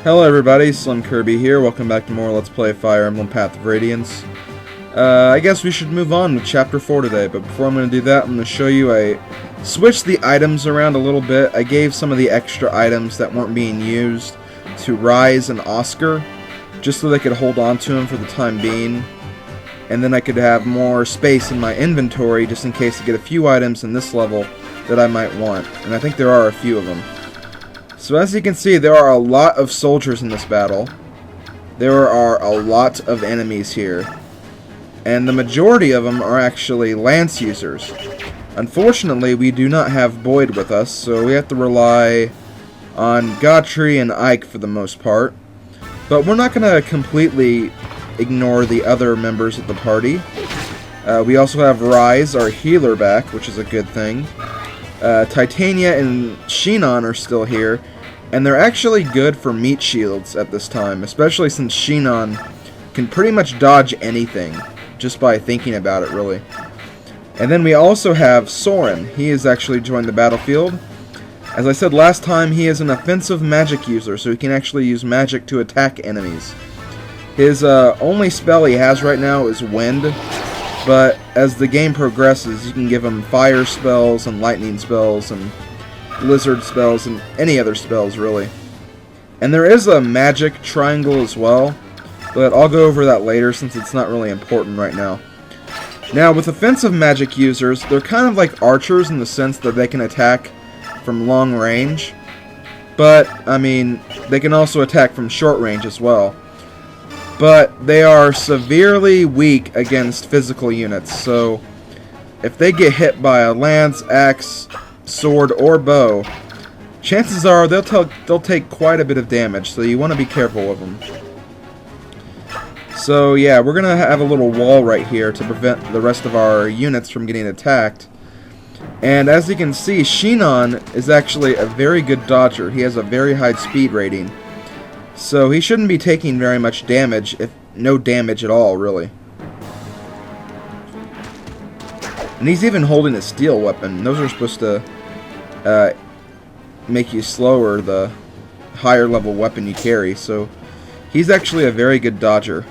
Hello everybody, SlimKirby here. Welcome back to more Let's Play Fire Emblem Path of Radiance. I guess we should move on with Chapter 4 today, but before I'm going to do that, I'm going to show you I switched the items around a little bit. I gave some of the extra items that weren't being used to Rise and Oscar, just so they could hold on to them for the time being. And then I could have more space in my inventory just in case I get a few items in this level that I might want. And I think there are a few of them. So as you can see, there are a lot of soldiers in this battle. There are a lot of enemies here. And the majority of them are actually lance users. Unfortunately, we do not have Boyd with us, so we have to rely on Godfrey and Ike for the most part. But we're not going to completely ignore the other members of the party. We also have Rise, our healer, back, which is a good thing. Titania and Shinon are still here, and they're actually good for meat shields at this time, especially since Shinon can pretty much dodge anything just by thinking about it, really. And then we also have Soren. He has actually joined the battlefield. As I said last time, he is an offensive magic user, so he can actually use magic to attack enemies. His only spell he has right now is Wind, but as the game progresses, you can give him fire spells and lightning spells and blizzard spells and any other spells, really. And there is a magic triangle as well, but I'll go over that later since it's not really important right now. Now, with offensive magic users, they're kind of like archers in the sense that they can attack from long range, but, I mean, they can also attack from short range as well. But they are severely weak against physical units, so if they get hit by a lance, axe, sword, or bow, chances are they'll take quite a bit of damage, so you want to be careful of them. So yeah, we're going to have a little wall right here to prevent the rest of our units from getting attacked. And as you can see, Shinon is actually a very good dodger. He has a very high speed rating. So he shouldn't be taking very much damage, if no damage at all, really. And he's even holding a steel weapon. Those are supposed to make you slower the higher level weapon you carry. So he's actually a very good dodger.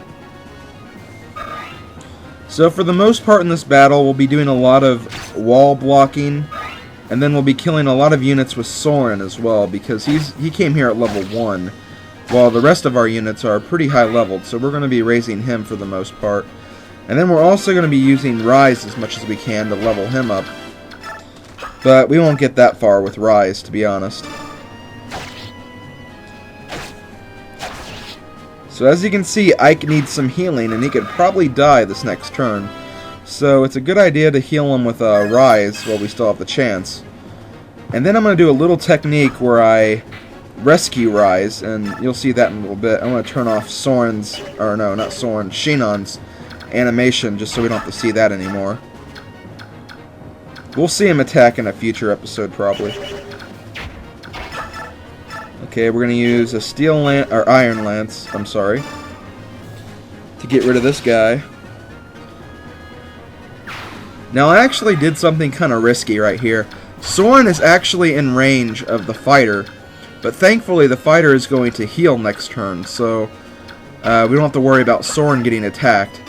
So for the most part in this battle, we'll be doing a lot of wall blocking. And then we'll be killing a lot of units with Soren as well, because he came here at level 1. While the rest of our units are pretty high leveled, so we're going to be raising him for the most part. And then we're also going to be using Rise as much as we can to level him up. But we won't get that far with Rise, to be honest. So as you can see, Ike needs some healing, and he could probably die this next turn. So it's a good idea to heal him with Rise while we still have the chance. And then I'm going to do a little technique where I rescue Rise, and you'll see that in a little bit. I want to turn off Soren's, or no, not Soren, Shinon's animation, just so we don't have to see that anymore. We'll see him attack in a future episode, probably. Okay, we're going to use a steel lance, or iron lance, I'm sorry, to get rid of this guy. Now, I actually did something kind of risky right here. Soren is actually in range of the fighter, but thankfully the fighter is going to heal next turn, so we don't have to worry about Soren getting attacked.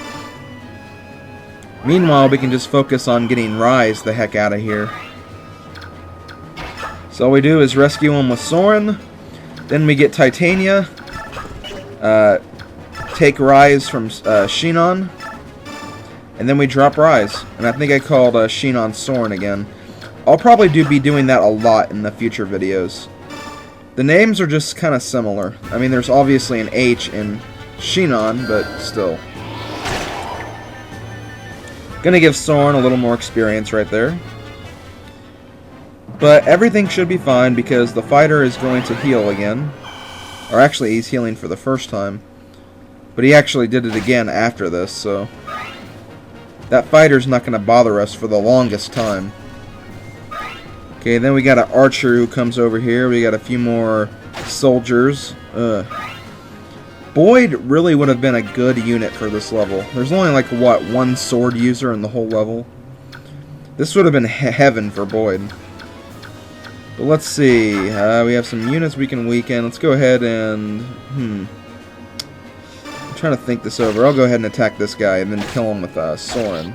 Meanwhile, we can just focus on getting Rise the heck out of here. So all we do is rescue him with Soren, then we get Titania, take Rise from Shinon, and then we drop Rise. And I think I called Shinon Soren again. I'll probably be doing that a lot in the future videos. The names are just kind of similar. I mean, there's obviously an H in Shinon, but still. Gonna give Soren a little more experience right there. But everything should be fine because the fighter is going to heal again. Or actually, he's healing for the first time. But he actually did it again after this, so that fighter's not gonna bother us for the longest time. Okay, then we got an archer who comes over here. We got a few more soldiers. Boyd really would have been a good unit for this level. There's only like, what, one sword user in the whole level? This would have been heaven for Boyd. But let's see. We have some units we can weaken. Let's go ahead and... I'm trying to think this over. I'll go ahead and attack this guy and then kill him with Soren.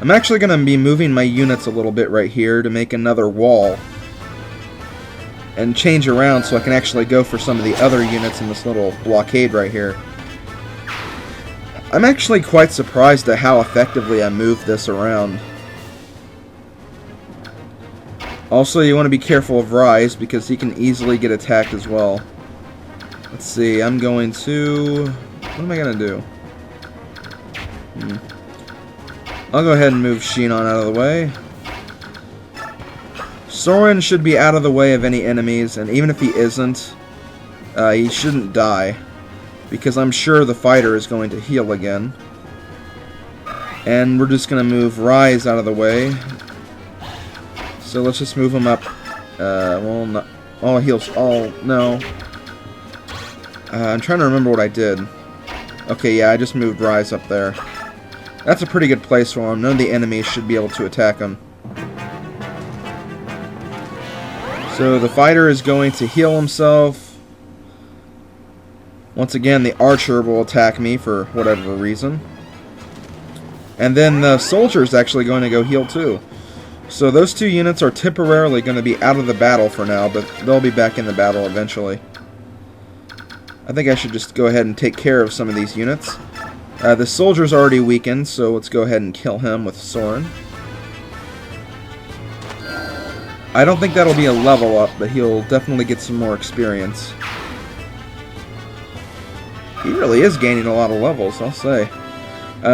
I'm actually going to be moving my units a little bit right here to make another wall. And change around so I can actually go for some of the other units in this little blockade right here. I'm actually quite surprised at how effectively I moved this around. Also, you want to be careful of Rise because he can easily get attacked as well. Let's see, I'm going to... What am I going to do? I'll go ahead and move Shinon out of the way. Soren should be out of the way of any enemies, and even if he isn't, he shouldn't die, because I'm sure the fighter is going to heal again. And we're just going to move Rise out of the way. So let's just move him up. Well, not all heals. All no. I'm trying to remember what I did. Okay, yeah, I just moved Rise up there. That's a pretty good place for him. None of the enemies should be able to attack him. So the fighter is going to heal himself. Once again, the archer will attack me for whatever reason. And then the soldier is actually going to go heal too. So those two units are temporarily going to be out of the battle for now, but they'll be back in the battle eventually. I think I should just go ahead and take care of some of these units. The soldier's already weakened, so let's go ahead and kill him with Soren. I don't think that'll be a level up, but he'll definitely get some more experience. He really is gaining a lot of levels, I'll say.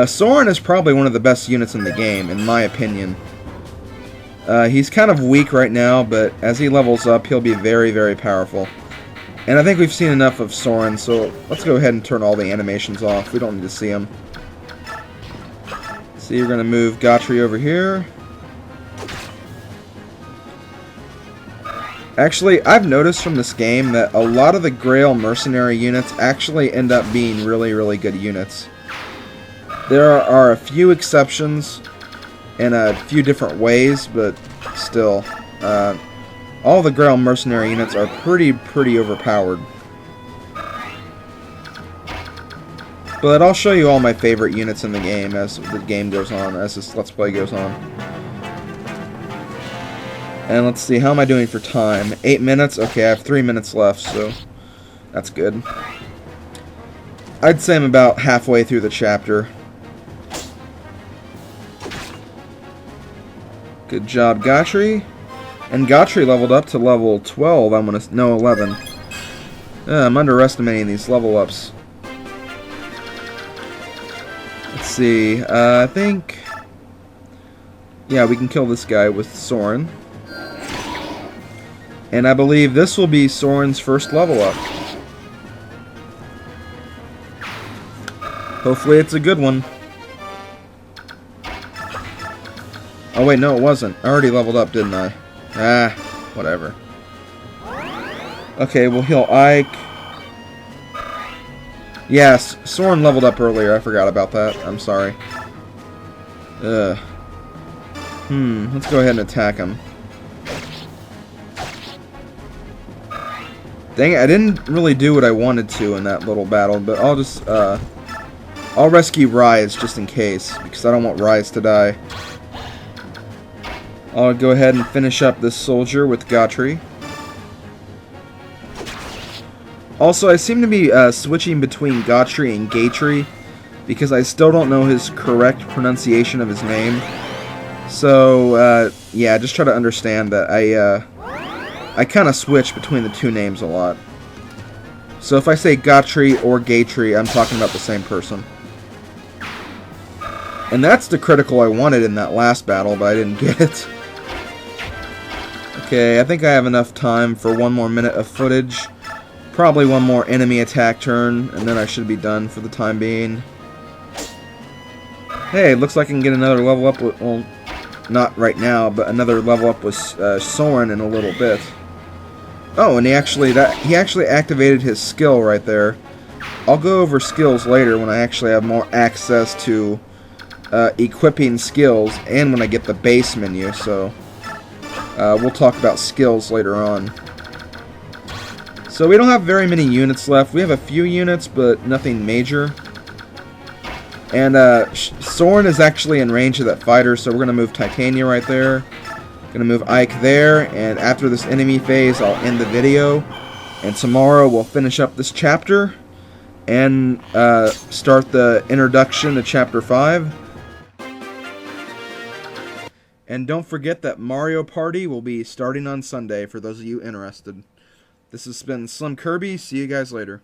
Soren is probably one of the best units in the game, in my opinion. He's kind of weak right now, but as he levels up, he'll be very, very powerful. And I think we've seen enough of Soren, so let's go ahead and turn all the animations off. We don't need to see him. See, we're going to move Gotri over here. Actually, I've noticed from this game that a lot of the Grail mercenary units actually end up being really, really good units. There are a few exceptions in a few different ways, but still, all the Grail mercenary units are pretty overpowered. But I'll show you all my favorite units in the game as the game goes on, as this Let's Play goes on. And let's see, how am I doing for time? 8 minutes? Okay, I have 3 minutes left, so that's good. I'd say I'm about halfway through the chapter. Good job, Gotri. And Gotri leveled up to level 12, I'm gonna... no, 11. I'm underestimating these level ups. Let's see, I think... yeah, we can kill this guy with Soren. And I believe this will be Soren's first level up. Hopefully it's a good one. Oh wait, no it wasn't. I already leveled up, didn't I? Ah, whatever. Okay, we'll heal Ike. Yes, Soren leveled up earlier. I forgot about that. I'm sorry. Let's go ahead and attack him. Dang it, I didn't really do what I wanted to in that little battle, but I'll just, I'll rescue Rise just in case, because I don't want Rise to die. I'll go ahead and finish up this soldier with Gotri. Also, I seem to be switching between Gotri and Gatri, because I still don't know his correct pronunciation of his name. So, yeah, just try to understand that I kind of switch between the two names a lot. So if I say Gotri or Gatri, I'm talking about the same person. And that's the critical I wanted in that last battle, but I didn't get it. Okay, I think I have enough time for one more minute of footage. Probably one more enemy attack turn, and then I should be done for the time being. Hey, looks like I can get another level up with, well, not right now, but another level up with Soren in a little bit. Oh, and he actually activated his skill right there. I'll go over skills later when I actually have more access to equipping skills and when I get the base menu, so we'll talk about skills later on. So we don't have very many units left. We have a few units, but nothing major. And Soren is actually in range of that fighter, so we're going to move Titania right there. Going to move Ike there, and after this enemy phase, I'll end the video. And tomorrow we'll finish up this chapter and start the introduction to Chapter 5. And don't forget that Mario Party will be starting on Sunday for those of you interested. This has been SlimKirby. See you guys later.